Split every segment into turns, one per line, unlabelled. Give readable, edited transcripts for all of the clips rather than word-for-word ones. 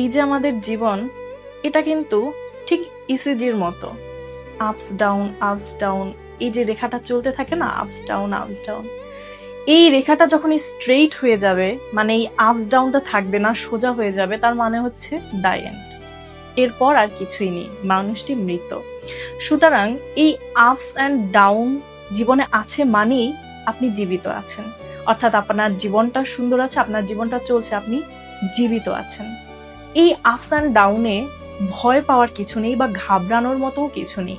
এই যে আমাদের জীবন, এটা কিন্তু ঠিক ইসিজির মতো, আপস ডাউন আপস ডাউন। এই যে রেখাটা চলতে থাকে না, আপস ডাউন আপস ডাউন, এই রেখাটা যখন স্ট্রেইট হয়ে যাবে, মানে এই আপস ডাউনটা থাকবে না, সোজা হয়ে যাবে, তার মানে হচ্ছে দ্য এন্ড। এরপর আর কিছুই নেই, মানুষটি মৃত। সুতরাং এই আপস অ্যান্ড ডাউন জীবনে আছে মানেই আপনি জীবিত আছেন, অর্থাৎ আপনার জীবনটা সুন্দর আছে, আপনার জীবনটা চলছে, আপনি জীবিত আছেন। এই আপস অ্যান্ড ডাউনে ভয় পাওয়ার কিছু নেই বা ঘাবড়ানোর মতোও কিছু নেই।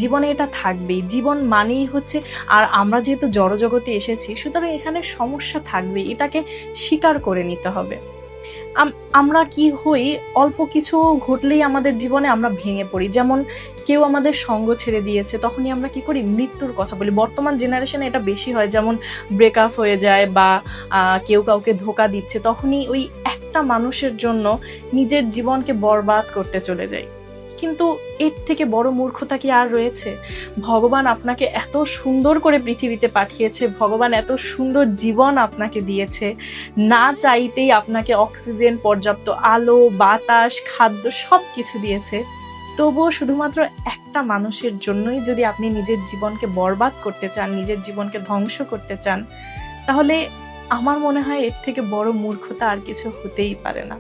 জীবনে এটা থাকবেই, জীবন মানেই হচ্ছে, আর আমরা যেহেতু জড়জগতে এসেছি, সুতরাং এখানে সমস্যা থাকবেই, এটাকে স্বীকার করে নিতে হবে। আমরা কি হই, অল্প কিছু ঘটলেই আমাদের জীবনে আমরা ভেঙে পড়ি। যেমন কেউ আমাদের সঙ্গ ছেড়ে দিয়েছে, তখনই আমরা কি করি, মৃত্যুর কথা বলি। বর্তমান জেনারেশনে এটা বেশি হয়, যেমন ব্রেকআপ হয়ে যায় বা কেউ কাউকে ধোঁকা দিচ্ছে, তখনই ওই একটা মানুষের জন্য নিজের জীবনকে বরবাদ করতে চলে যায়। কিন্তু এর থেকে বড় মূর্খতা কি আর রয়েছে? ভগবান আপনাকে এত সুন্দর করে পৃথিবীতে পাঠিয়েছে, ভগবান এত সুন্দর জীবন আপনাকে দিয়েছে, না চাইতেই আপনাকে অক্সিজেন, পর্যাপ্ত আলো, বাতাস, খাদ্য সব কিছু দিয়েছে। তবুও শুধুমাত্র একটা মানুষের জন্যই যদি আপনি নিজের জীবনকে বরবাদ করতে চান, নিজের জীবনকে ধ্বংস করতে চান, তাহলে আমার মনে হয় এর থেকে বড় মূর্খতা আর কিছু হতেই পারে না।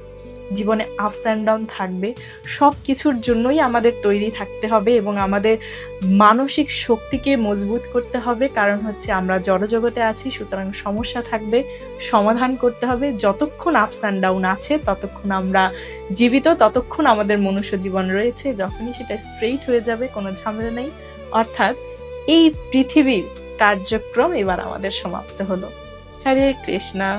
জীবনে আপস অ্যান্ড ডাউন থাকবে, সব কিছুর জন্যই আমাদের তৈরি থাকতে হবে এবং আমাদের মানসিক শক্তিকে মজবুত করতে হবে। কারণ হচ্ছে আমরা জড়জগতে আছি, সুতরাং সমস্যা থাকবে, সমাধান করতে হবে। যতক্ষণ আপস অ্যান্ড ডাউন আছে ততক্ষণ আমরা জীবিত, ততক্ষণ আমাদের মনুষ্য জীবন রয়েছে। যখনই সেটা স্ট্রেইট হয়ে যাবে, কোনো ঝামেলা নেই, অর্থাৎ এই পৃথিবীর কার্যক্রম এবার আমাদের সমাপ্ত হলো। হরে কৃষ্ণা।